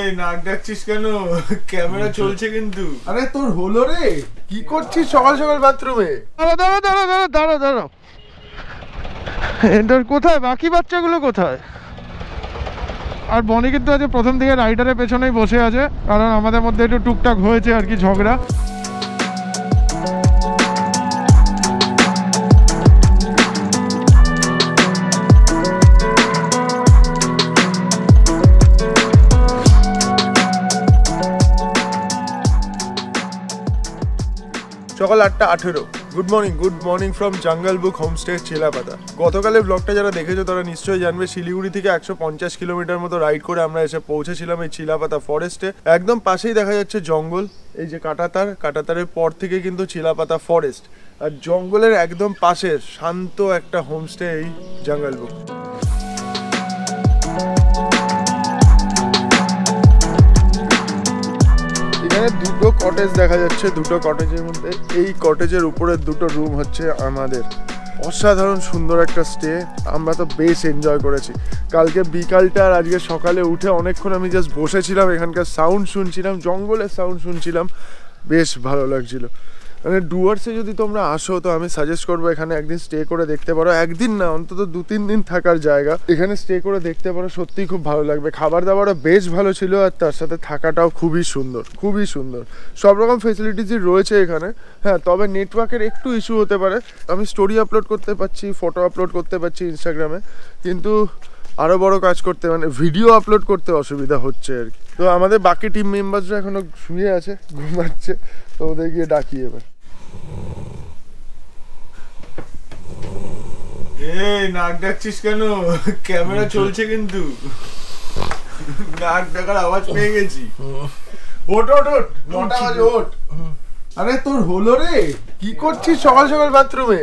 এই নাক ডাকছিস কেন? ক্যামেরা চলছে কিন্তু। আরে তোর হলো রে, কি করছিস সকাল সকাল বাথরুমে? দাঁড়া এন্টার কোথায়, বাকি বাচ্চাগুলো কোথায়? আর বনি কিন্তু আজ প্রথম থেকে রাইডারের পেছনেই বসে আছে, কারণ আমাদের মধ্যে একটু টুকটাক হয়েছে আর কি ঝগড়া। সকাল 8:18। গুড মর্নিং ফ্রম জঙ্গল বুক হোমস্টে চিলাপাতা। গতকালের ব্লগটা যারা দেখেছো তারা নিশ্চয়ই জানবে শিলিগুড়ি থেকে 150 কিলোমিটার মতো রাইড করে আমরা এসে পৌঁছেছিলাম এই চিলাপাতা ফরেস্টে। একদম পাশেই দেখা যাচ্ছে জঙ্গল, এই যে কাটাতারের পর থেকে কিন্তু চিলাপাতা ফরেস্ট, আর জঙ্গলের একদম পাশে শান্ত একটা হোমস্টে এই জঙ্গল বুক। এখানে দুটো কটেজ দেখা যাচ্ছে, দুটো কটেজের মধ্যে এই কটেজের উপরে দুটো রুম হচ্ছে আমাদের। অসাধারণ সুন্দর একটা স্টে, আমরা তো বেশ এনজয় করেছি। কালকে বিকালটা আর আজকে সকালে উঠে অনেকক্ষণ আমি জাস্ট বসেছিলাম, এখানকার সাউন্ড শুনছিলাম, জঙ্গলের সাউন্ড শুনছিলাম, বেশ ভালো লাগছিল। মানে ডুয়ার্সে যদি তোমরা আসো তো আমি সাজেস্ট করবো এখানে একদিন স্টে করে দেখতে পারো, একদিন না অন্তত 2-3 দিন থাকার জায়গা, এখানে স্টে করে দেখতে পারো, সত্যিই খুব ভালো লাগবে। খাবার দাবারও বেশ ভালো ছিল, আর তার সাথে থাকাটাও খুবই সুন্দর, সব রকম ফেসিলিটিসই রয়েছে এখানে। হ্যাঁ, তবে নেটওয়ার্কের একটু ইস্যু হতে পারে। আমি স্টোরি আপলোড করতে পারছি, ফটো আপলোড করতে পারছি ইনস্টাগ্রামে, কিন্তু আরও বড় কাজ করতে মানে ভিডিও আপলোড করতে অসুবিধা হচ্ছে আর কি। তো আমাদের বাকি টিম মেম্বারসরা এখনো শুয়ে আছে, ঘুমাচ্ছে, তো ওদের গিয়ে ডাকি এবার। এই নাক ডাকছিস কেন? ক্যামেরা চলছে কিন্তু। নাক ডাকার আওয়াজ পেয়ে গেছি। ওঠ 9টা বাজে, ওঠ। আরে তোর হলো রে, কি করছিস সকাল সকাল বাথরুমে?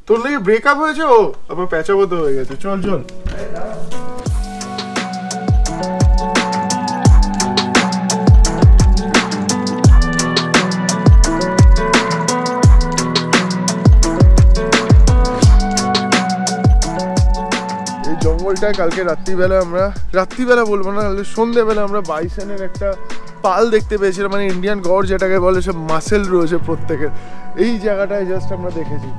তোর নাকি ব্রেকআপ হয়েছে? ও আবার প্যাচাবত হয়ে গেছে। চল জঙ্গলটায় কালকে রাত্রিবেলা বলবো না, সন্ধ্যেবেলা আমরা বাইসনের একটা পাল দেখতে পেয়েছিলাম, মানে ইন্ডিয়ান গড় যেটাকে বলে, সব মাসেল রয়েছে প্রত্যেকের। এই জায়গাটায় জাস্ট আমরা দেখেছি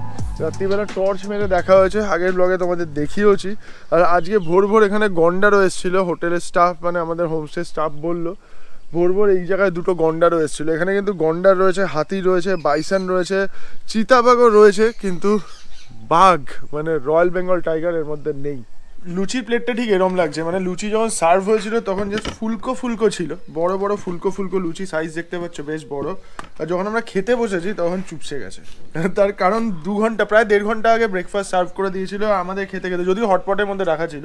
রাত্রিবেলা, টর্চ মেরে দেখা হয়েছে, আগের ব্লগে তোমাদের দেখিয়েওছি। আর আজকে ভোর এখানে গন্ডারও এসেছিলো, হোটেলের স্টাফ মানে আমাদের হোমস্টে স্টাফ বললো ভোর এই জায়গায় দুটো গন্ডারও এসেছিলো। এখানে কিন্তু গন্ডার রয়েছে, হাতি রয়েছে, বাইসন রয়েছে, চিতাবাঘও রয়েছে, কিন্তু বাঘ মানে রয়্যাল বেঙ্গল টাইগার এর মধ্যে নেই। লুচির প্লেটটা ঠিক এরম লাগছে, মানে লুচি যখন সার্ভ হয়েছিল তখন জাস্ট ফুলকো ছিল, বড় ফুলকো লুচি, সাইজ দেখতে পাচ্ছ বেশ বড়। আর যখন আমরা খেতে বসেছি তখন চুপসে গেছে, তার কারণ 2 ঘন্টা প্রায় 1.5 ঘন্টা আগে ব্রেকফাস্ট সার্ভ করে দিয়েছিল আমাদের খেতে, যদিও হটপটের মধ্যে রাখা ছিল,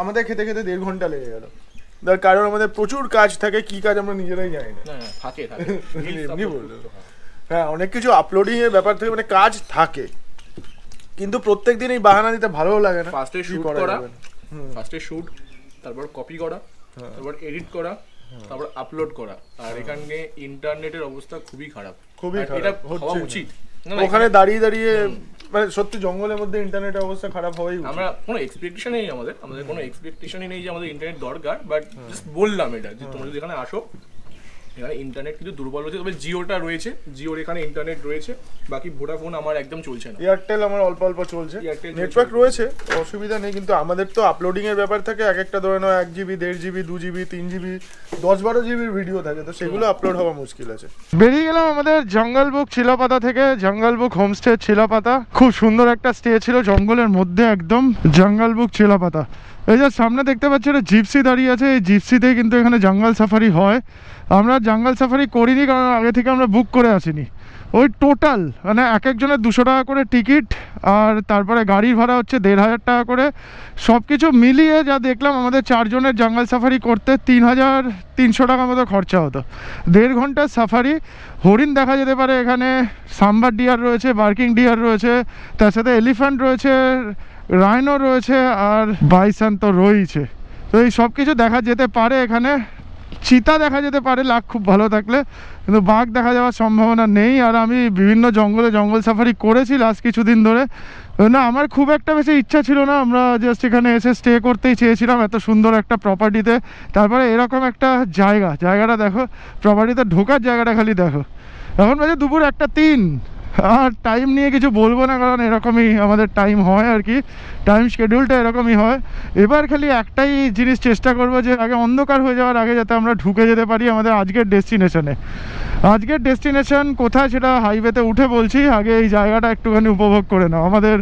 আমাদের খেতে 1.5 ঘন্টা লেগে গেল। তার কারণ আমাদের প্রচুর কাজ থাকে, কি কাজ আমরা নিজেরাই জানি না। এমনি বললো, হ্যাঁ অনেক কিছু আপলোডিং এর ব্যাপার থেকে, মানে কাজ থাকে, কিন্তু প্রত্যেকদিন এই বাহানা দিতে ভালোও লাগে না। ফার্স্টে শুট, তারপর কপি করা, তারপর এডিট করা, তারপর আপলোড করা। আর এখানে ইন্টারনেটের অবস্থা খুবই খারাপ, এটা হওয়া উচিত। ওখানে দাঁড়িয়ে মানে সত্যি জঙ্গলের মধ্যে ইন্টারনেটের অবস্থা খারাপ হওয়াই উচিত। আমরা কোনো এক্সপেকটেশন নেই, আমাদের কোনো এক্সপেকটেশনই নেই যে আমাদের ইন্টারনেট দরকার, বাট জাস্ট বললাম এটা যে তোমরা যদি এখানে আসো, এখানে ইন্টারনেট কিন্তু দুর্বল হচ্ছে। তবে জিওটা রয়েছে, জিওর এখানে ইন্টারনেট রয়েছে, বাকি ভোডাফোন আমার একদম চলছে না। এয়ারটেল আমার অল্প চলছে, নেটওয়ার্ক রয়েছে, অসুবিধা নেই। কিন্তু আমাদের তো আপলোডিং এর ব্যাপার থাকে, এক একটা ধরে নাও 1 GB, 1.5 GB, 2 GB, 3 GB, 10-12 জিবির ভিডিও থাকে, তো সেগুলো আপলোড হওয়া মুশকিল আছে। বেরিয়ে গেলাম আমাদের জঙ্গল বুক চিলাপাতা থেকে, জঙ্গল বুক হোমস্টে চিলাপাতা। খুব সুন্দর একটা স্টে ছিল জঙ্গলের মধ্যে, একদম জঙ্গল বুক চিলাপাতা। এই যে সামনে দেখতে পাচ্ছি একটা জিপসি দাঁড়িয়ে আছে, এই জিপসিতেই কিন্তু এখানে জঙ্গল সাফারি হয়। আমরা জঙ্গল সাফারি করিনি, কারণ আগে থেকে আমরা বুক করে আসিনি। ওই টোটাল মানে এক একজনের 200 টাকা করে টিকিট, আর তারপরে গাড়ির ভাড়া হচ্ছে 1,500 টাকা করে। সব কিছু মিলিয়ে যা দেখলাম আমাদের 4 জনের জঙ্গল সাফারি করতে 3,300 টাকা মতো খরচা হতো। 1.5 ঘন্টার সাফারি। হরিণ দেখা যেতে পারে এখানে, সাম্বার ডিয়ার রয়েছে, বার্কিং ডিয়ার রয়েছে, তার সাথে এলিফ্যান্ট রয়েছে, রাইনো রয়েছে, আর বাইসন তো রয়েছে। তো এই সব কিছু দেখা যেতে পারে এখানে চিতা দেখা যেতে পারে লাক খুব ভালো থাকলে, কিন্তু বাঘ দেখা যাওয়ার সম্ভাবনা নেই। আর আমি বিভিন্ন জঙ্গল সাফারি করেছি লাস্ট কিছুদিন ধরে, না আমার খুব একটা বেশি ইচ্ছা ছিল না, আমরা জাস্ট এখানে এসে স্টে করতেই চেয়েছিলাম এত সুন্দর একটা প্রপার্টিতে। তারপরে এরকম একটা জায়গাটা দেখো, প্রপার্টিতে ঢোকার জায়গাটা খালি দেখো। এখন বাজে দুপুর 1:03, আর টাইম নিয়ে কিছু বলবো না, কারণ এরকমই আমাদের টাইম হয় আর কি, টাইম শিডিউলটা এরকমই হয়। এবার খালি একটাই জিনিস চেষ্টা করবো যে আগে অন্ধকার হয়ে যাওয়ার আগে যাতে আমরা ঢুকে যেতে পারি আমাদের আজকের ডেস্টিনেশনে। আজকের ডেস্টিনেশন কোথায় সেটা হাইওয়েতে উঠে বলছি, আগে এই জায়গাটা একটুখানি উপভোগ করে নাও। আমাদের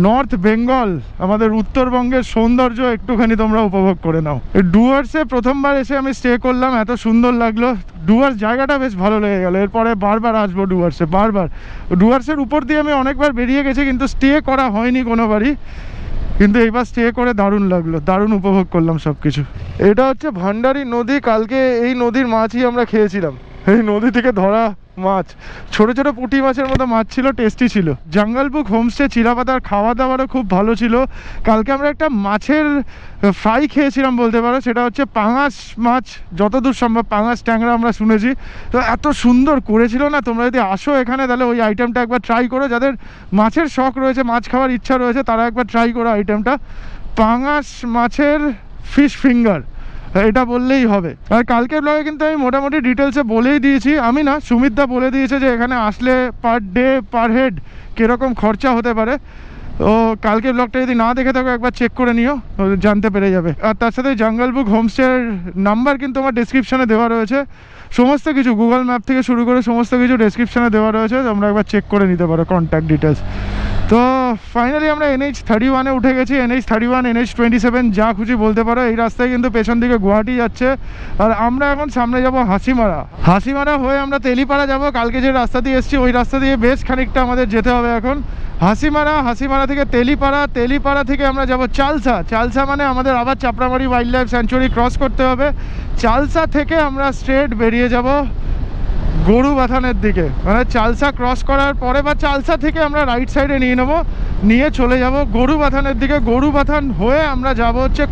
নর্থ বেঙ্গল, আমাদের উত্তরবঙ্গের সৌন্দর্য একটুখানি তোমরা উপভোগ করে নাও। এই ডুয়ার্সে প্রথমবার এসে আমি স্টে করলাম, এত সুন্দর লাগলো। ডুয়ার্স জায়গাটা বেশ ভালো লেগে গেল, এরপরে বারবার আসবো ডুয়ার্সে, বারবার। ডুয়ার্সের উপর দিয়ে আমি অনেকবার বেরিয়ে গেছি, কিন্তু স্টে করা হয়নি কোনোবারই, কিন্তু এইবার স্টে করে দারুণ লাগলো, দারুণ উপভোগ করলাম সব কিছু। এটা হচ্ছে ভান্ডারী নদী, কালকে এই নদীর মাছই আমরা খেয়েছিলাম, এই নদী থেকে ধরা মাছ, ছোট ছোট পুঁটি মাছের মতো মাছ ছিল, টেস্টি ছিল। জঙ্গল বুক হোমস্টে চিলাপাতার খাওয়া দাওয়ারও খুব ভালো ছিল। কালকে আমরা একটা মাছের ফ্রাই খেয়েছিলাম বলতে পারো, সেটা হচ্ছে পাঙাশ মাছ, যতদূর সম্ভব পাঙাশ ট্যাংরা আমরা শুনেছি। তো এত সুন্দর করেছিল না, তোমরা যদি আসো এখানে তাহলে ওই আইটেমটা একবার ট্রাই করো। যাদের মাছের শখ রয়েছে, মাছ খাওয়ার ইচ্ছা রয়েছে, তারা একবার ট্রাই করো আইটেমটা, পাঙাশ মাছের ফিশ ফিঙ্গার, এটা বললেই হবে। আর কালকের ব্লগে কিন্তু আমি মোটামুটি ডিটেলসে বলেই দিয়েছি, আমি না সুমিতদা বলে দিয়েছে যে এখানে আসলে পার ডে পার হেড কীরকম খরচা হতে পারে। ও কালকের ব্লগটা যদি না দেখে থাকো একবার চেক করে নিও, জানতে পেরে যাবে। আর তার সাথে জঙ্গল বুক হোমস্টের নাম্বার কিন্তু আমার ডেসক্রিপশানে দেওয়া রয়েছে, সমস্ত কিছু গুগল ম্যাপ থেকে শুরু করে সমস্ত কিছু ডেসক্রিপশানে দেওয়া রয়েছে, তোমরা একবার চেক করে নিতে পারো কন্ট্যাক্ট ডিটেলস। তো ফাইনালি আমরা NH31-এ উঠে গেছি, NH31, NH27 যা খুশি বলতে পারো। এই রাস্তায় কিন্তু পেছন দিকে গুয়াহাটি যাচ্ছে, আর আমরা এখন সামনে যাব হাসিমারা হয়ে আমরা তেলিপাড়া যাব। কালকে যে রাস্তা দিয়ে এসেছি ওই রাস্তা দিয়ে বেশ খানিকটা আমাদের যেতে হবে এখন। হাসিমারা থেকে তেলিপাড়া থেকে আমরা যাব চালসা মানে আমাদের আবার Chapramari wild life sanctuary cross করতে হবে। চালসা থেকে আমরা স্ট্রেট বেরিয়ে যাব গরুবাথানের দিকে, মানে চালসা ক্রস করার পরে বা চালসা থেকে আমরা রাইট সাইডে নিয়ে চলে যাব গরুবাথানের দিকে। গরুবাথান হয়ে আমরা যাব হচ্ছে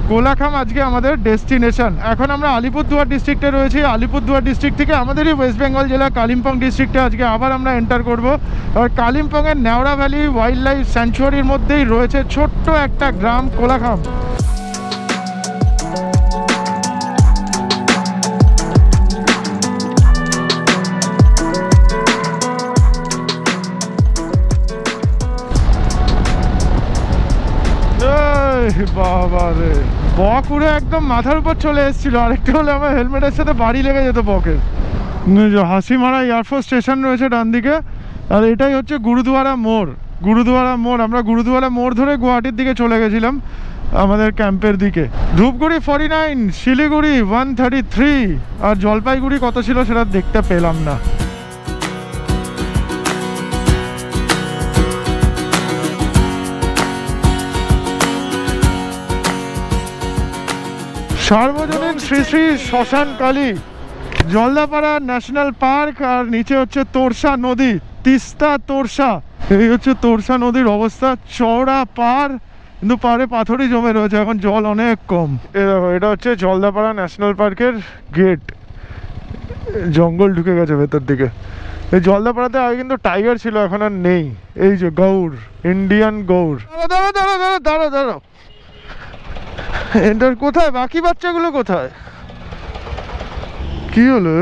কোলাখাম আজকে আমাদের ডেস্টিনেশন। এখন আমরা আলিপুরদুয়ার ডিস্ট্রিক্টে রয়েছি, আলিপুরদুয়ার ডিস্ট্রিক্ট থেকে আমাদেরই ওয়েস্ট বেঙ্গল জেলা কালিম্পং ডিস্ট্রিক্টে আজকে আবার আমরা এন্টার করব। আর কালিম্পংয়ের নেওড়া ভ্যালি ওয়াইল্ড লাইফ স্যাঞ্চুয়ারির মধ্যেই রয়েছে ছোট্ট একটা গ্রাম কোলাখাম। বাবা রে, বক উড়ে একদম মাথার উপর চলে এসেছিল, আরেকটা হলে আমার হেলমেটের সাথে বাড়ি লেগে যেত বকের। হাসিমারা এয়ারফোর্স স্টেশন রয়েছে ডান দিকে, আর এটাই হচ্ছে গুরুদুয়ারা মোড়। আমরা গুরুদুয়ারা মোড় ধরে গুয়াহাটির দিকে চলে গেছিলাম আমাদের ক্যাম্পের দিকে। ধূপগুড়ি 49, শিলিগুড়ি 133, আর জলপাইগুড়ি কত ছিল সেটা দেখতে পেলাম না। সার্বজনীন শ্রী শ্রী শ্মশান কালী, জলদাপাড়া ন্যাশনাল পার্ক, আর নিচে হচ্ছে তোরসা নদী, তিস্তা তোরসা। এই হচ্ছে তোরসা নদীর অবস্থা, চওড়া পার, কিন্তু পারে পাথরই জমে রয়েছে, এখন জল অনেক কম। দেখো এটা হচ্ছে জলদাপাড়া ন্যাশনাল পার্কের গেট, জঙ্গল ঢুকে গেছে ভেতর দিকে। এই জলদাপাড়াতে আগে কিন্তু টাইগার ছিল, এখন আর নেই। এই যে গৌর, ইন্ডিয়ান গৌর। দাঁড়াও, এটার কোথায় বাকি বাচ্চাগুলো কোথায়? কি হলো?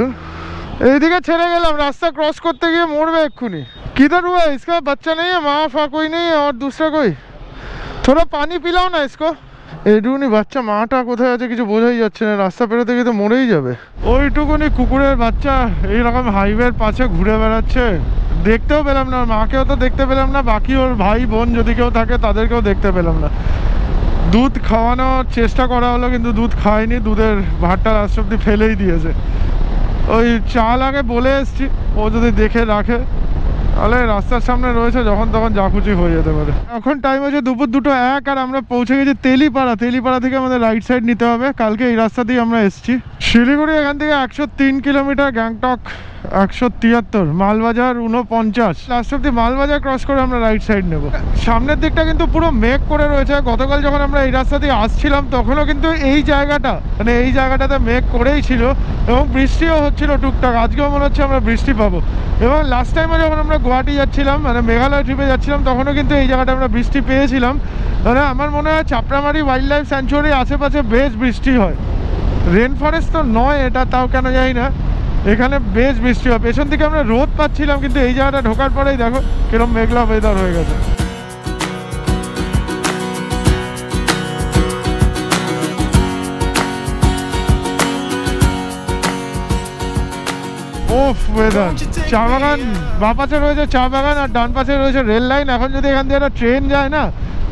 এইদিকে ছেড়ে গেলাম, রাস্তা ক্রস করতে গিয়ে মরবে এক্ষুনি। किधर हुआ इसका? बच्चा नहीं है, माँ फा कोई नहीं है और दूसरा कोई? थोड़ा पानी पिलाओ ना इसको। এইটুকুনি বাচ্চা, মাটা কোথায় আছে কিছু বোঝাই যাচ্ছে না, রাস্তা পেরোতে গিয়ে তো মরেই যাবে। ওইটুকুনি কুকুরের বাচ্চা এইরকম হাইওয়ের পাশে ঘুরে বেড়াচ্ছে, দেখতেও পেলাম না, ওর মাকেও তো দেখতে পেলাম না, বাকি ওর ভাই বোন যদি কেউ থাকে তাদেরকেও দেখতে পেলাম না। দুধ খাওয়ানোর চেষ্টা করা হলো কিন্তু দুধ খায়নি, দুধের ভাতটা লাস্ট অব্দি ফেলেই দিয়েছে। ওই চাল আগে বলে এসছি, ও যদি দেখে রাখে তাহলে রাস্তার সামনে রয়েছে, যখন তখন যা খুশি হয়ে যেতে পারে। এখন টাইম হচ্ছে দুপুর 2:01, আর আমরা পৌঁছে গেছি তেলিপাড়া থেকে আমাদের রাইট সাইড নিতে হবে। কালকে এই রাস্তা দিয়ে আমরা এসেছি। শিলিগুড়ি এখান থেকে 103 কিলোমিটার, গ্যাংটক 173, মালবাজার 49। লাস্ট অব্দি মালবাজার ক্রস করে আমরা রাইট সাইড নেব। সামনের দিকটা কিন্তু পুরো মেঘ করে রয়েছে। গতকাল যখন আমরা এই রাস্তা দিয়ে আসছিলাম তখনও কিন্তু এই জায়গাটা মানে এই জায়গাটাতে মেঘ করেই ছিল এবং বৃষ্টিও হচ্ছিল টুকটাক। আজকেও মনে হচ্ছে আমরা বৃষ্টি পাবো। এবং লাস্ট টাইমে যখন আমরা গুয়াহাটি যাচ্ছিলাম মানে মেঘালয় ট্রিপে যাচ্ছিলাম তখনও কিন্তু এই জায়গাটা আমরা বৃষ্টি পেয়েছিলাম। মানে আমার মনে হয় চাপড়ামারি ওয়াইল্ড লাইফ স্যাংচুয়ারির আশেপাশে বেশ বৃষ্টি হয়। রেন ফরেস্ট তো নয় এটা, তাও কেন জানি না এখানে বেশ বৃষ্টি হয়। পেছন থেকে আমরা রোদ পাচ্ছিলাম কিন্তু এই জায়গাটা ঢোকার পরেই দেখো কিরকম মেঘলা ওয়েদার হয়ে গেছে। ওফ ওয়েদার। চা বাগান বাঁ পাশে রয়েছে, চা বাগান, আর ডান পাশে রয়েছে রেল লাইন। এখন যদি এখান দিয়ে একটা ট্রেন যায় না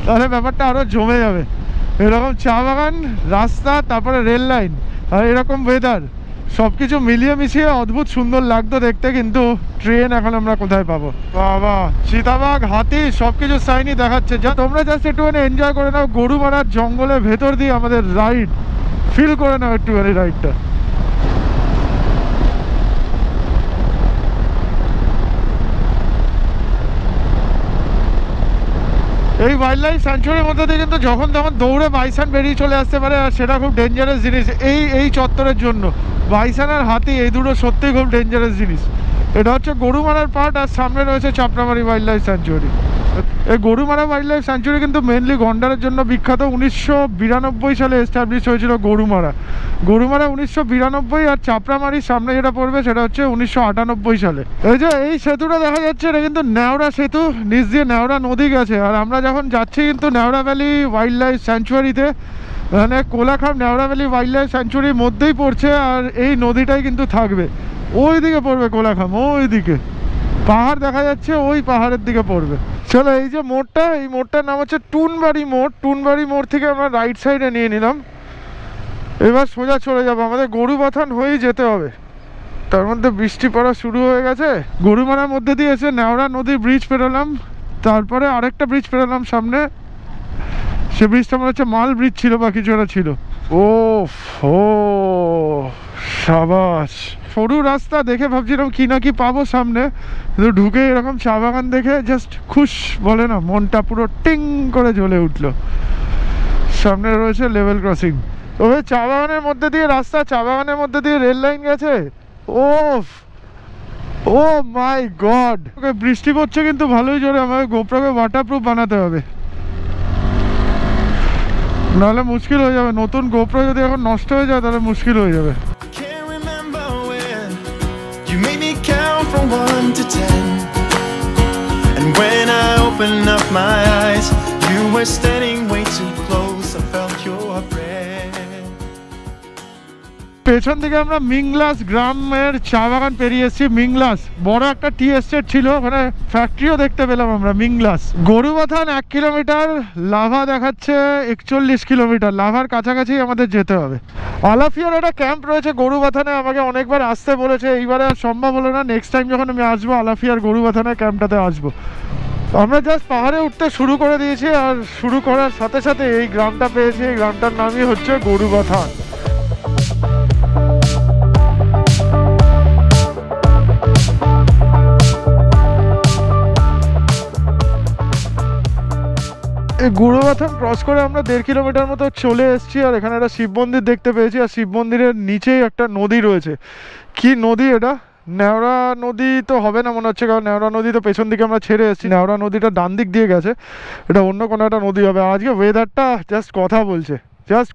তাহলে ব্যাপারটা আরও জমে যাবে। এরকম চা বাগান, রাস্তা, তারপরে রেল লাইন আর এরকম ওয়েদার সব কিছু মিলিয়ে মিশিয়ে অদ্ভুত সুন্দর লাগতো দেখতে। কিন্তু ট্রেন এখন আমরা কোথায় পাবো? বাবা, চিতাবাঘ, হাতি সব কিছু সাইনই দেখাচ্ছে। যা তোমরা জাস্ট একটুখানি এনজয় করে নাও গরুমারার জঙ্গলের ভেতর দিয়ে আমাদের রাইড, ফিল করে নাও একটুখানি রাইডটা। এই ওয়াইল্ড লাইফ স্যাংচুয়ারির মধ্যে দিয়ে কিন্তু যখন তখন দৌড়ে বাইসান বেরিয়ে চলে আসতে পারে, আর সেটা খুব ডেঞ্জারাস জিনিস এই চত্বরের জন্য। বাইসান আর হাতি এই দুটো সত্যিই খুব ডেঞ্জারাস জিনিস। এটা হচ্ছে গরুমারার পার্ট, আর সামনে রয়েছে চাপড়ামারি ওয়াইল্ড লাইফ স্যাংচুয়ারি। এই গরুমারা ওয়াইল্ড লাইফ স্যাংচুয়ারি কিন্তু মেনলি গন্ডারের জন্য বিখ্যাত। 1992 সালে এস্টাবলিশ হয়েছিল গরুমারা। 1992, আর চাপড়ামারির সামনে যেটা পড়বে সেটা হচ্ছে 1998 সালে। এই যে এই সেতুটা দেখা যাচ্ছে এটা কিন্তু নেওড়া সেতু, নিচ দিয়ে নেওড়া নদী গেছে। আর আমরা যখন যাচ্ছি কিন্তু নেওড়া ভ্যালি ওয়াইল্ড লাইফ স্যাংচুয়ারিতে, মানে Kolakham Neora valley wildlife স্যাংচুয়ারির মধ্যেই পড়ছে। আর এই নদীটাই কিন্তু থাকবে, ওই দিকে পড়বে কোলাখাম, ওই দিকে পাহাড় দেখা যাচ্ছে, ওই পাহাড়ের দিকে পড়বে। চলো, এই যে মোড়টা, এই মোড়টার নাম হচ্ছে টুনবাড়ি মোড়। টুনবাড়ি মোড় থেকে আমরা রাইট সাইডে নিয়ে নিলাম। এবার সোজা চলে যাবো, আমাদের গরুবাথান হয়েই যেতে হবে। তার মধ্যে বৃষ্টি পড়া শুরু হয়ে গেছে। গরুমারার মধ্যে দিয়ে এসে নেওড়া নদীর ব্রিজ পেরোলাম, তারপরে আরেকটা ব্রিজ পেরোলাম সামনে। সে ব্রিজটা মনে হচ্ছে মাল ব্রিজ ছিল বা কিছু একটা ছিল। ও হো, সাবাস। সরু রাস্তা দেখে ভাবছিলাম কি না কি পাবো সামনে, কিন্তু ঢুকে এরকম চা বাগান দেখে জাস্ট খুশ বলে না, মনটা পুরো টিং করে জ্বলে উঠলো। সামনে রয়েছে লেভেল ক্রসিং। তবে চা বাগানের মধ্যে দিয়ে রাস্তা, চা বাগানের মধ্যে দিয়ে রেল লাইন গেছে। ওফ, ও মাই গড। বৃষ্টি পড়ছে কিন্তু ভালোই জোরে। আমাকে গোপ্রোকে ওয়াটারপ্রুফ বানাতে হবে, নাহলে মুশকিল হয়ে যাবে। নতুন গোপ্রো যদি এখন নষ্ট হয়ে যায় তাহলে মুশকিল হয়ে যাবে। You made me count from 1 to 10, and when I opened up my eyes, you were standing way too close. I felt your breath. পেছন থেকে আমরা মিংলাস গ্রামের চা বাগান পেরিয়ে এসেছি। মিংলাস বড় একটা টি এস্টেট ছিল, ওখানে ফ্যাক্টরিও দেখতে পেলাম আমরা। মিংলাস গরুবাথান 1 কিলোমিটার, লাভা দেখাচ্ছে 41 কিলোমিটার। লাভার কাছাকাছি আমাদের যেতে হবে। আলাফিয়ার একটা ক্যাম্প রয়েছে গরুবাথানে, আমাকে অনেকবার আসতে বলেছে, এইবারে আর সম্ভব হলো না। নেক্সট টাইম যখন আমি আসবো আলাফিয়ার গরুবাথানের ক্যাম্পটাতে আসবো। আমরা জাস্ট পাহাড়ে উঠতে শুরু করে দিয়েছি, আর শুরু করার সাথে সাথে এই গ্রামটা পেয়েছি। এই গ্রামটার নামই হচ্ছে গরুবাথান। এই গরুবাথান ক্রস করে আমরা 1.5 কিলোমিটার মতো চলে এসেছি, আর এখানে একটা শিব মন্দির দেখতে পেয়েছি। আর শিব মন্দিরের নিচেই একটা নদী রয়েছে। কি নদী এটা? নেওড়া নদী তো হবে না মনে হচ্ছে, কারণ নেওড়া নদী তো পেছন দিকে আমরা ছেড়ে এসেছি। নেওড়া নদীটা ডান দিক দিয়ে গেছে, এটা অন্য কোনো একটা নদী হবে। আজকে ওয়েদারটা জাস্ট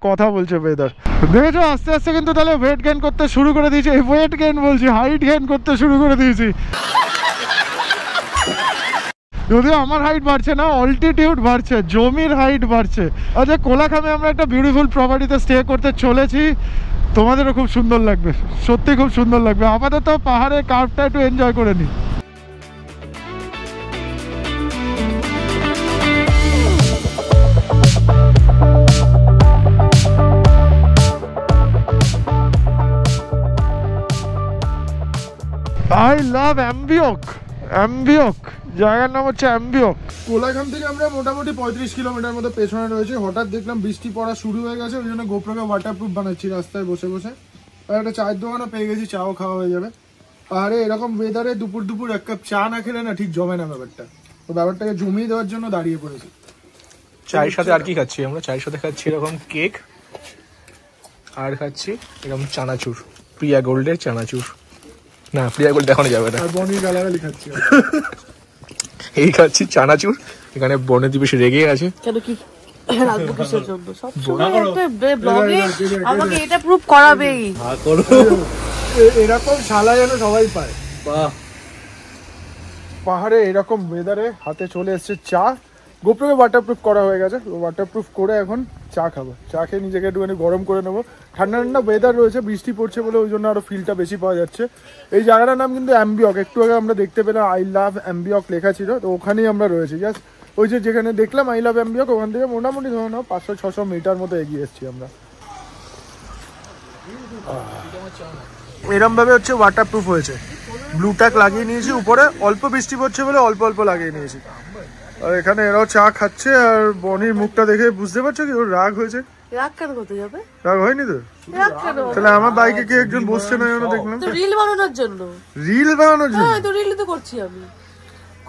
কথা বলছে ওয়েদার। দেখেছো আস্তে আস্তে কিন্তু তাহলে ওয়েট গেইন করতে শুরু করে দিয়েছি। ওয়েট গেইন বলছি, হাইট গেইন করতে শুরু করে দিয়েছি। যদিও আমার হাইট বাড়ছে না, অল্টিটিউড বাড়ছে, জমির হাইট বাড়ছে। আচ্ছা, কোলাখামে আমরা একটা বিউটিফুল প্রপার্টিতে স্টে করতে চলেছি। তোমাদেরও খুব সুন্দর লাগবে, সত্যি খুব সুন্দর লাগবে। আপাতত পাহাড়ের কার্ভটা একটু এনজয় করে নিই। I love Ambiok. জায়গার নাম হচ্ছে অ্যাম্বিওক। কোলাখাম থেকে আমরা মোটামুটি 35 কিলোমিটার মতো পেছনে রয়েছে। হঠাৎ দেখলাম বৃষ্টি পড়া শুরু হয়ে গেছে, ওই জন্য গোপ্রোকে ওয়াটারপ্রুফ বানাচ্ছি রাস্তায় বসে বসে। আর একটা চায়ের দোকানও পেয়ে গেছি, চাও খাওয়া হয়ে যাবে। আরে এরকম ওয়েদারে দুপুর দুপুর এক কাপ চা না খেলে না ঠিক জমে না ব্যাপারটা, তো ব্যাপারটাকে জমিয়ে দেওয়ার জন্য দাঁড়িয়ে পড়েছি। চায়ের সাথে আর কি খাচ্ছি আমরা? চায়ের সাথে খাচ্ছি এরকম কেক, আর খাচ্ছি এরকম চানাচুর, প্রিয়া গোল্ডের চানাচুর। না, প্রিয়া গোল্ড দেখানো যাবে না। আর বনি গালাগালি খাচ্ছি। এই খাচ্ছি চানাচুর। এখানে বনেদি বেশি রেগে আছে। কেন কি রাখবো কিসের জন্য? সবসময় একটা ব্লগে আমাকে এটা প্রুভ করাবেই। এরকম শালা যেন সবাই পায়। পাহাড়ে এরকম ওয়েদারে হাতে চলে এসছে চা। গোপ্রোকে ওয়াটারপ্রুফ করা হয়ে গেছে, ওয়াটারপ্রুফ করে এখন চা খাবো। চা খেয়ে নিজেকে একটুখানি গরম করে নেবো। ঠান্ডা ঠান্ডা ওয়েদার রয়েছে, বৃষ্টি পড়ছে বলে ওই জন্য আরো ফিলটা বেশি পাওয়া যাচ্ছে। এই জায়গাটার নাম কিন্তু অ্যাম্বিয়ক। একটু আগে আমরা দেখতে পেলাম আই লাভ অ্যাম্বিয়ক লেখা ছিল, তো ওখানেই আমরা রয়েছি। জাস্ট ওই যে যেখানে দেখলাম আই লাভ অ্যাম্বিয়ক, ওখান থেকে মোটামুটি ধরে নাও 500-600 মিটার মতো এগিয়ে এসেছি আমরা। এরম ভাবে হচ্ছে ওয়াটারপ্রুফ হয়েছে। ব্লু ট্যাগ লাগিয়ে নিয়েছি উপরে, অল্প বৃষ্টি পড়ছে বলে অল্প অল্প লাগিয়ে নিয়েছি। আর এখানে এরাও চা খাচ্ছে, আর বনির মুখটা দেখে বুঝতে পারছো কি ওর রাগ হয়েছে। রাগ কেন করতে যাবে? রাগ হয়নি তো? রাগ কেন? তাহলে আমার বাইকে কে একজন বসছে না যেন দেখলাম। তো রিল বানানোর জন্য। রিল বানানোর জন্য? হ্যাঁ, তো রিল তো করছি আমি।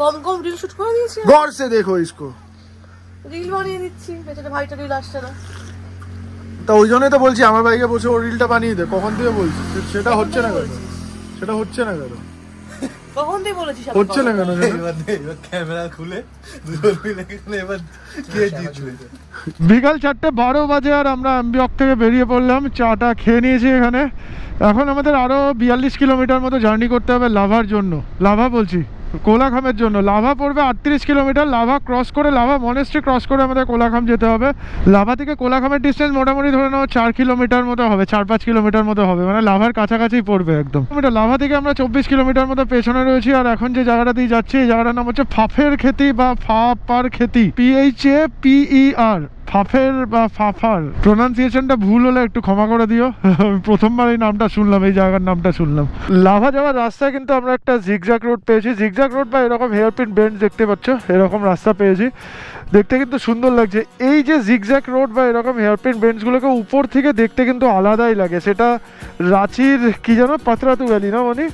কম কম রিল শুট করে দিয়েছি। গড় সে দেখো ইসকো। রিল বানিয়ে দিচ্ছি, পেছনে ভাইটা রিল আসছে না। তা ওই জন্যই তো বলছি আমার বাইকে বসে ওর রিলটা বানিয়ে দে। কখন থেকে বলছি, সেটা হচ্ছে না কেন? সেটা হচ্ছে না কেন? কখন থেকে বলেছিস? হচ্ছে না কেন? ক্যামেরা খুলে দুজন মিলে এবার কে জিতবে? বিকাল 4:12 বাজে আর আমরা অ্যাম্বিয়ক থেকে বেরিয়ে পড়লাম। চাটা খেয়ে নিয়েছি এখানে। এখন আমাদের আরো 42 কিলোমিটার মতো জার্নি করতে হবে লাভার জন্য। লাভা বলছি, কোলাখামের জন্য। লাভা পড়বে 38 কিলোমিটার। লাভা ক্রস করে, লাভা মনেস্ট্রি ক্রস করে আমাদের কোলাখাম যেতে হবে। লাভা থেকে কোলাখামের ডিস্টেন্স মোটামুটি ধরে নাও 4 কিলোমিটার মতো হবে, 4-5 কিলোমিটার মতো হবে, মানে লাভার কাছাকাছি পড়বে একদম। লাভা থেকে আমরা 24 কিলোমিটার মতো পেছনে রয়েছি। আর এখন যে জায়গাটা দিয়ে যাচ্ছি, এই জায়গাটার নাম হচ্ছে ফাফের খেতি বা ফাপার খেতি, PHAPER। ফাফের বা ফাফার প্রোনাউন্সিয়েশনটা ভুল হলে একটু ক্ষমা করে দিও। আমি প্রথমবার এই নামটা শুনলাম, এই জায়গার নামটা শুনলাম। লাভা যাওয়ার রাস্তায় কিন্তু আমরা একটা জিগজ্যাগ রোড পেয়েছি। জিগজ্যাগ রোড বা এরকম হেয়ারপিন বেন্ড দেখতে পাচ্ছ, এরকম রাস্তা পেয়েছি। দেখতে কিন্তু সুন্দর লাগছে। এই যে জিগজ্যাগ রোড বা এরকম হেয়ারপিন বেন্ডসগুলোকে উপর থেকে দেখতে কিন্তু আলাদাই লাগে। সেটা রাঁচির কি জানো, পাতরাতু ভ্যালি না মানে,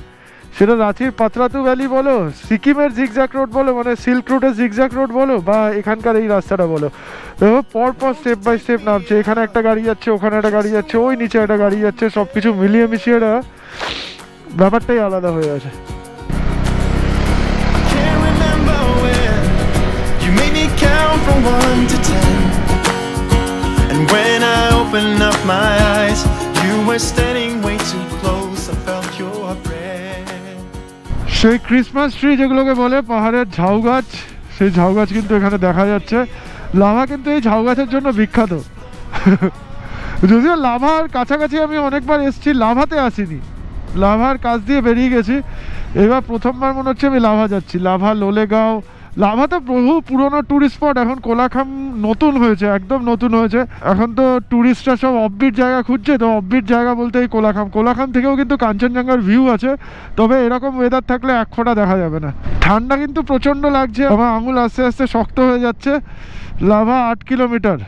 সেটা রাঁচির পাতরাতু ভ্যালি বলো, সিকিমের জিগজ্যাগ রোড বলো, মানে সিল্ক রুটের জিগজ্যাগ রোড বলো, বা এখানকার এই রাস্তাটা বলো, পর পর স্টেপ বাই স্টেপ নামছে। এখানে একটা গাড়ি যাচ্ছে, ওখানে একটা গাড়ি যাচ্ছে, ওই নিচে একটা গাড়ি যাচ্ছে, সব কিছু মিলিয়ে মিশিয়ে ব্যাপারটাই আলাদা হয়ে আছে। Can't remember when you made me count from 1 to 10. And when I opened up my eyes, you were standing way too close. I felt your breath. সেই ক্রিসমাস ট্রি যেগুলোকে বলে পাহাড়ের ঝাউ গাছ, সেই ঝাউ গাছ কিন্তু এখানে দেখা যাচ্ছে। লাভা কিন্তু এই ঝাউ গাছের জন্য বিখ্যাত। যদিও লাভার কাছাকাছি আমি অনেকবার এসেছি, লাভাতে আসিনি, লাভার কাছ দিয়ে বেরিয়ে গেছি। এবার প্রথমবার মনে হচ্ছে আমি লাভা যাচ্ছি। লাভা, লোলেগাঁও, লাভা তো বহু পুরনো ট্যুরিস্ট স্পট। এখন কোলাখাম নতুন হয়েছে, একদম নতুন হয়েছে। এখন তো ট্যুরিস্টরা সব অফবিট জায়গা খুঁজছে, তো অফবিট জায়গা বলতে এই কোলাখাম। কোলাখাম থেকেও কিন্তু কাঞ্চনজঙ্ঘার ভিউ আছে, তবে এরকম ওয়েদার থাকলে এক ফোঁটা দেখা যাবে না। ঠান্ডা কিন্তু প্রচণ্ড লাগছে, আমার আঙুল আস্তে আস্তে শক্ত হয়ে যাচ্ছে। লাভা 8 কিলোমিটার,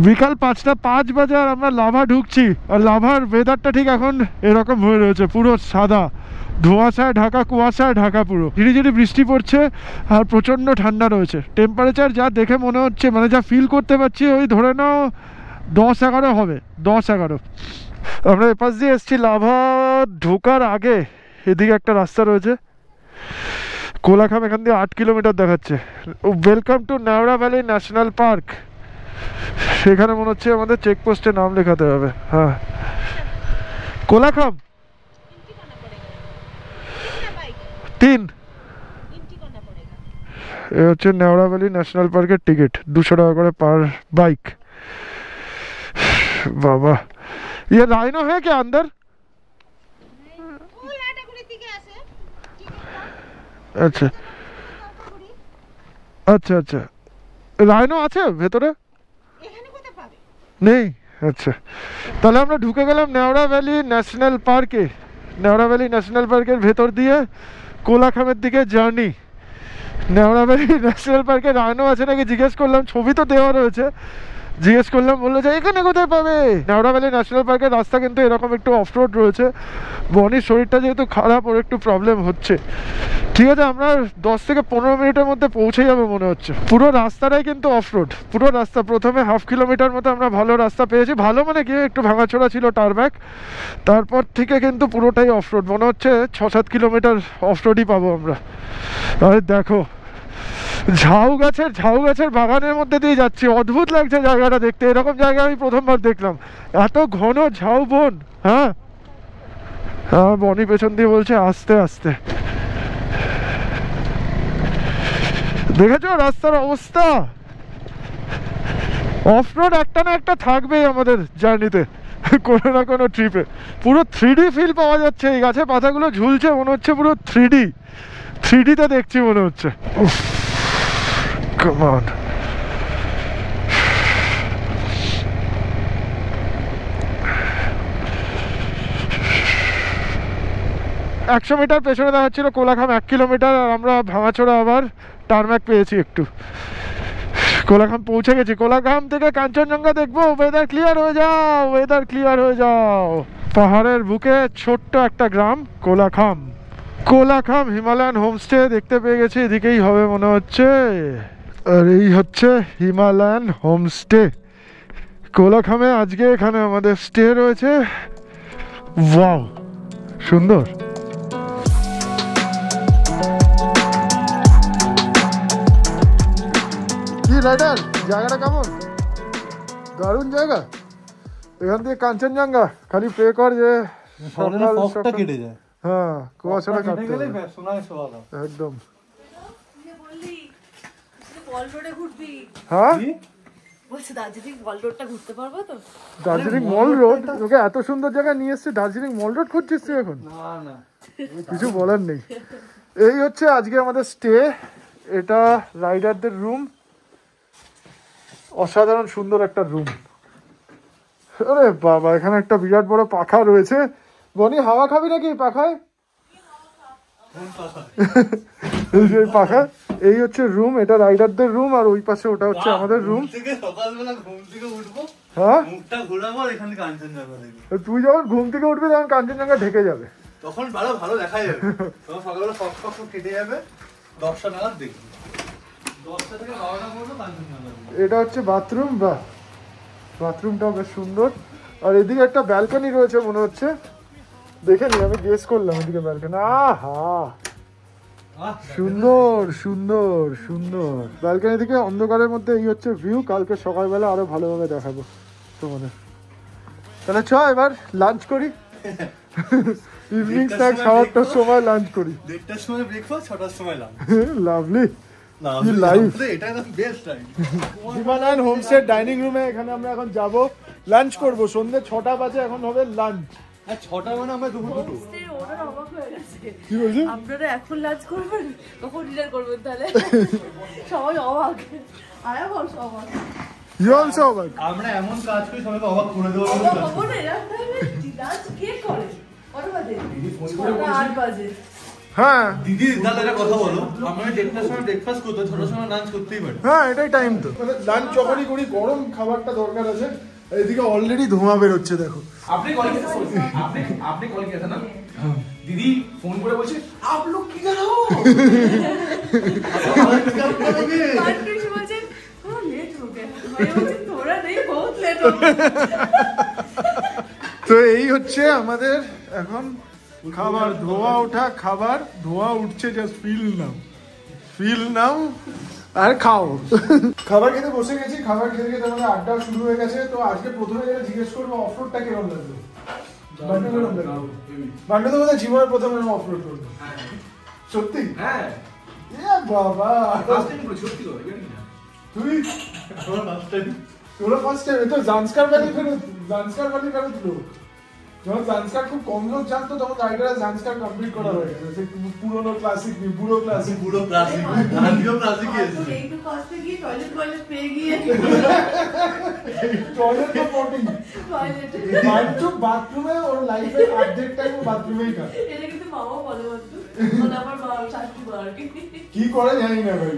বিকাল 5:05 বাজে আর আমরা লাভা ঢুকছি। আর লাভার ওয়েদারটা ঠিক এখন এরকম হয়ে রয়েছে, পুরো সাদা, ধোঁয়াশায় ঢাকা, কুয়াশায় ঢাকা, পুরো ঝিরিঝিরি বৃষ্টি পড়ছে আর প্রচণ্ড ঠান্ডা রয়েছে। টেম্পারেচার যা দেখে মনে হচ্ছে, মানে যা ফিল করতে পারছি, ওই ধরে নাও 10-11 হবে, 10-11। আমরা এপাশ দিয়ে এসেছি। লাভা ঢোকার আগে এদিকে একটা রাস্তা রয়েছে, কোলাখাম এখান দিয়ে 8 কিলোমিটার দেখাচ্ছে। Welcome to Neora valley national park. সেখানে মনে হচ্ছে আমাদের চেকপোস্টে নাম লেখাতে হবে। হ্যাঁ, কোলাখাম 3। এ হচ্ছে নেওড়া ভ্যালি ন্যাশনাল পার্কের টিকিট, 200 টাকা করে পার বাইক। বাবা, ये राइनो है क्या अंदर? আচ্ছা আচ্ছা আচ্ছা, রাইনো আছে ভেতরে? নেই? আচ্ছা, তাহলে আমরা ঢুকে গেলাম নেওড়া ভ্যালি ন্যাশনাল পার্কে। নেওড়া ভ্যালি ন্যাশনাল পার্কের ভেতর দিয়ে কোলাখামের দিকে জার্নি। নেওড়া ভ্যালি ন্যাশনাল পার্কে রাইনো আছে নাকি জিজ্ঞেস করলাম, ছবি তো দেওয়া রয়েছে, জিজ্ঞেস করলাম, বললো যে এখানে কোথায় পাবে। নেওড়া ভ্যালি ন্যাশনাল পার্কের রাস্তা কিন্তু এরকম একটু অফ রোড রয়েছে। বনির শরীরটা যেহেতু খারাপ, ওর একটু প্রবলেম হচ্ছে। ঠিক আছে, আমরা 10 থেকে 15 মিনিটের মধ্যে পৌঁছে যাবে মনে হচ্ছে। পুরো রাস্তাটাই কিন্তু অফ রোড, পুরো রাস্তা। প্রথমে 1/2 কিলোমিটার মতো আমরা ভালো রাস্তা পেয়েছি, ভালো মানে কি একটু ভাঙাচোরা ছিল টারব্যাক, তারপর থেকে কিন্তু পুরোটাই অফ রোড। মনে হচ্ছে 6-7 কিলোমিটার অফ রোডই পাবো আমরা। আরে দেখো, ঝাউ গাছের বাগানের মধ্যে দিয়ে যাচ্ছি, অদ্ভুত লাগছে জায়গাটা দেখতে। এরকম জায়গা আমি প্রথমবার দেখলাম, এত ঘন ঝাউ বন। হ্যাঁ হ্যাঁ, বনি পেছন দিয়ে বলছে আস্তে আস্তে। দেখেছো রাস্তার অবস্থা? অফ রোড একটা না একটা থাকবেই আমাদের জার্নিতে, কোনো না কোনো ট্রিপে। পুরো 3D ফিল পাওয়া যাচ্ছে, এই গাছের পাতাগুলো ঝুলছে, মনে হচ্ছে পুরো 3Dতে দেখছি মনে হচ্ছে। Come on. 100 মিটার পেছনে দেখাচ্ছিল কোলাখাম 1 কিলোমিটার, আর আমরা ভাঙাচোরা আবার টারম্যাক পেয়েছি একটু। কোলাখাম পৌঁছে গেছি। কোলাখাম থেকে কাঞ্চনজঙ্ঘা দেখবো। ওয়েদার ক্লিয়ার হয়ে যাও, ওয়েদার ক্লিয়ার হয়ে যাও। পাহাড়ের বুকে ছোট্ট একটা গ্রাম কোলাখাম হিমালয়ান হোমস্টে দেখতে পেয়ে গেছি, এদিকেই হবে মনে হচ্ছে। আর এই হচ্ছে হিমালয়ান হোমস্টে কোলাখামে। আজকে এখানে আমাদের স্টে রয়েছে। ওয়াও, সুন্দর। কি রাইডার, জায়গাটা কেমন? দারুণ জায়গা। এখান থেকে কাঞ্চনজঙ্ঘা, খালি প্রে কর যে সকাল কেটে যায়। হ্যাঁ, কুয়াশাটা কাটতে হবে একদম। হ্যাঁ, দার্জিলিং মল রোড, তোকে এত সুন্দর জায়গায় নিয়ে এসছে, দার্জিলিং মল রোড খুঁজছিস তুই এখন? কিছু বলার নেই। এই হচ্ছে আজকে আমাদের স্টে। এটা রাইডারদের রুম, অসাধারণ সুন্দর একটা রুম। আরে বাবা, এখানে একটা বিরাট বড় পাখা রয়েছে। বনি, হাওয়া খাবি নাকি পাখায়? এই যে পাখা, এই হচ্ছে রুম, এটা রাইডারদের রুম, আর ওই পাশে ওটা হচ্ছে আমাদের রুম। সকালবেলা ঘুম থেকে উঠবো, হ্যাঁ, মুখটা ঘোরাবো, এখানে কাঞ্চনজঙ্ঘা দেখবো। তুই যখন ঘুম থেকে উঠবি তখন কাঞ্চনজঙ্ঘা ঢেকে যাবে, তখন ভালো দেখা যাবে। তখন সকালবেলা ফক কেটে যাবে, 10টা নাগাদ দেখবি। 10টা থেকে 12টা পর্যন্ত কাঞ্চনজঙ্ঘা। এটা হচ্ছে বাথরুম। বা বাথরুমটাও বেশ সুন্দর। আর এদিকে একটা ব্যালকনি রয়েছে মনে হচ্ছে, দেখে নি, আমি গেস করলাম এদিকে ব্যালকনি। আহা, সুন্দর সুন্দর সুন্দর ব্যালকনি থেকে অন্ধকারের মধ্যে এই হচ্ছে ভিউ। কালকে সকালবেলা আরো ভালোভাবে দেখাবো তোমাদের। তাহলে চ এবার লাঞ্চ করি। ইভিনিং স্ন্যাক্স 8টার সময় লাঞ্চ করি, 1টার সময় ব্রেকফাস্ট, 6টার সময় লাঞ্চ। লাভলি লাইফ, এটা একদম best time. Himalayan homestay dining রুমে এখানে আমরা এখন যাব, লাঞ্চ করব। সন্ধ্যে 6টা বাজে, এখন হবে লাঞ্চ। আর 6টা মানে আমরা দুপুর দুটো। ওরা অবাক হয়ে গেছে, কি বলছি? আপনারা এখন লাঞ্চ করবেন, কখন ডিনার করবেন? তাহলে সবাই অবাক, আর এখন অবাক। You also অবাক? আমরা এমন কাজ করি সবাইকে অবাক করে দেবো। খবরে লাঞ্চ কে করে? কত বাজে? 8 বাজে। হ্যাঁ দিদি, দাদা একটা কথা বলো, আমরা 1টার সময় ব্রেকফাস্ট করতে, 6টার সময় লাঞ্চ করতেই পারি। হ্যাঁ, এটাই টাইম তো। মানে লাঞ্চ যখনই করি গরম খাবারটা দরকার আছে। এদিকে অলরেডি ধোঁয়া বেরোচ্ছে, দেখো। আপনি কল কিয়া না? दीदी फोन করে বলছে आप लोग किधर हो? पार्टी বলছে ও লেট हो गया, मैं বলছি थोड़ा नहीं बहुत लेट हो गया। তো এই হচ্ছে আমাদের এখন খাবার, ধোঁয়া ওঠা খাবার, ধোঁয়া উঠছে, জাস্ট ফিল নাও আর খাও। খাবার খেতে বসে গেছি, খাবার খেতে খেতে আমাদের আড্ডা শুরু হয়ে গেছে। তো আজকে প্রথমে যেটা জিজ্ঞেস করবো, অফরোডটা কিরকম লাগলো? বান্ডু তো বোধহয় জীবনের প্রথম অফরোড করবো। সত্যি? হ্যাঁ বাবা, সত্যি তুই তোরা ফার্স্ট টাইম তো জান্সকার ভ্যালি ফেরত লোক। যখন জান্সকার খুব কম লোক জানতো, তখন রাইডাররা জান্সকার কমপ্লিট করা হয়ে গেছে। পুরোনো ক্লাসিক নেই, পুরো ক্লাসিক আমিও ক্লাসিক গিয়েছি। একটু কষ্টে গিয়ে টয়লেট পেয়ে গিয়ে টয়লেট তো পটি টয়লেটে বাথরুমে ওর লাইফের অর্ধেক টাইম বাথরুমেই কাটে। এটা কিন্তু মামাও বলে বন্ধু, মানে আমার মা শাশুড়ি মা আর কি। কি করে জানি না ভাই।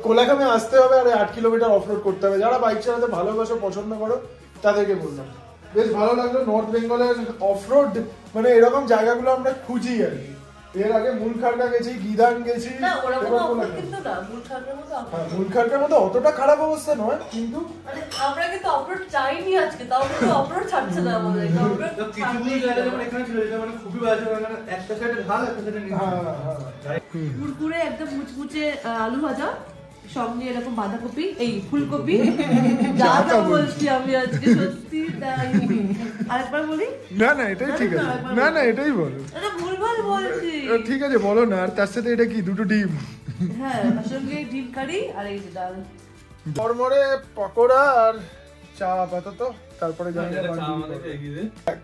কোলাঘামে আসতে হবে আর 8 কিলোমিটার অফরোড করতে হবে। যারা বাইক চালাতে ভালোবাসো, পছন্দ করো, তাদেরকে বললাম। বেশ ভালো লাগলো নর্থ বেঙ্গলের অফরোড, মানে এরকম জায়গাগুলো আমরা খুঁজি আর কি। এর আগে মূলখাড়কা গেছি, গিদান গেছি, না ওরকম অফরোড কিন্তু না, মূলখাড়কার মতো অফরোড। মূলখাড়কার মতো অতটা খারাপ অবস্থা নয়, কিন্তু মানে আমরা কিন্তু অফরোড চাইনি আজকে, তাও কিন্তু অফরোড ছাড়ছে না আমাদের। অফরোড কিছু জায়গা যেমন এখানে ছিল, এটা মানে খুবই বাজে, মানে একটা সাইডে ঢাল, একটা সাইডে নিচু। কুরকুরে একদম মুচমুচে আলু ভাজা, সঙ্গে এরকম বাঁধাকপি, এই ফুলকপি, যা যা বলছি আমি আজকে সত্যি তাই। আরেকবার বলি? না না এটাই ঠিক আছে, না না এটাই বলো। এটা ভুলভাল বলছি। ঠিক আছে বলো না। আর তার সাথে এটা কি, দুটো ডিম? হ্যাঁ, তার সঙ্গে ডিম কারি আর এই যে ডাল। মরমরে পকোড়া আর চা আপাতত, তারপরে জানি না।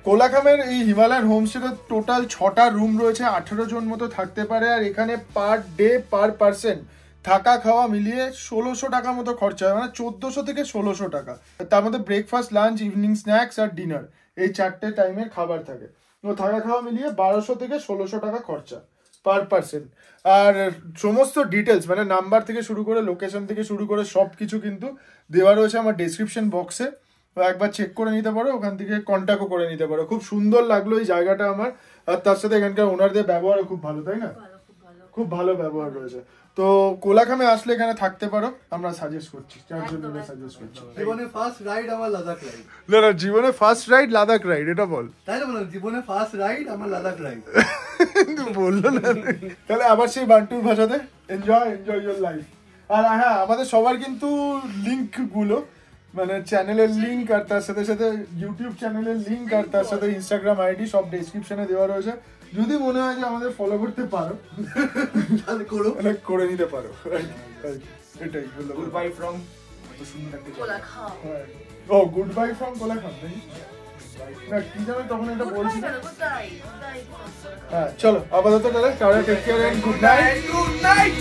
কোলাঘামের এই হিমালয়ান হোমস্টেতে টোটাল 6টা রুম রয়েছে, 18 জন মতো থাকতে পারে। আর এখানে পার ডে পার পার্সন থাকা খাওয়া মিলিয়ে 1600 টাকা মতো খরচা হয়, মানে 1400 থেকে 1600 টাকা। তার মধ্যে ব্রেকফাস্ট, লাঞ্চ, ইভিনিং স্ন্যাক্স আর ডিনার, এই 4টে টাইমের খাবার থাকে। তো থাকা খাওয়া মিলিয়ে 1200 থেকে 1600 টাকা খরচা পার পার্সন। আর সমস্ত ডিটেলস, মানে নাম্বার থেকে শুরু করে, লোকেশন থেকে শুরু করে সব কিছু কিন্তু দেওয়া রয়েছে আমার ডেসক্রিপশন বক্সে। একবার চেক করে নিতে পারো, ওখান থেকে কন্ট্যাক্টও করে নিতে পারো। খুব সুন্দর লাগলো এই জায়গাটা আমার। আর তার সাথে এখানকার ওনারদের ব্যবহারও খুব ভালো, তাই না? খুব ভালো ব্যবহার রয়েছে। তো কোলাঘামে আসলে এখানে থাকতে পারো, আমরা সাজেস্ট করছি, চারজনকে সাজেস্ট করছি। জীবনে ফার্স্ট রাইড আমার লাদাখ রাইড। না না, জীবনে ফার্স্ট রাইড লাদাখ রাইড, এটা বল। তাই না বললাম, জীবনে ফার্স্ট রাইড আমার লাদাখ রাইড। বললো না। তাহলে আবার সেই বান্টুর ভাষাতে, এনজয় ইউর লাইফ। আর হ্যাঁ, আমাদের সবার কিন্তু লিঙ্ক গুলো, মানে চ্যানেলের লিঙ্ক আর তার সাথে সাথে ইউটিউব চ্যানেলের লিঙ্ক আর তার সাথে ইনস্টাগ্রাম আইডি সব ডেসক্রিপশনে দেওয়া রয়েছে। যদি মনে হয় যে আমাদের ফলো করতে পারো, তাহলে করো, করে নিতে পারো। এটাই হলো গুড বাই ফ্রম সুন্দর একটা কোলাঘাম। ও গুড বাই ফ্রম কোলাঘাম। না কি জানো তখন এটা বলছি। হ্যাঁ চলো আপাতত তাহলে take care and good night. Good night.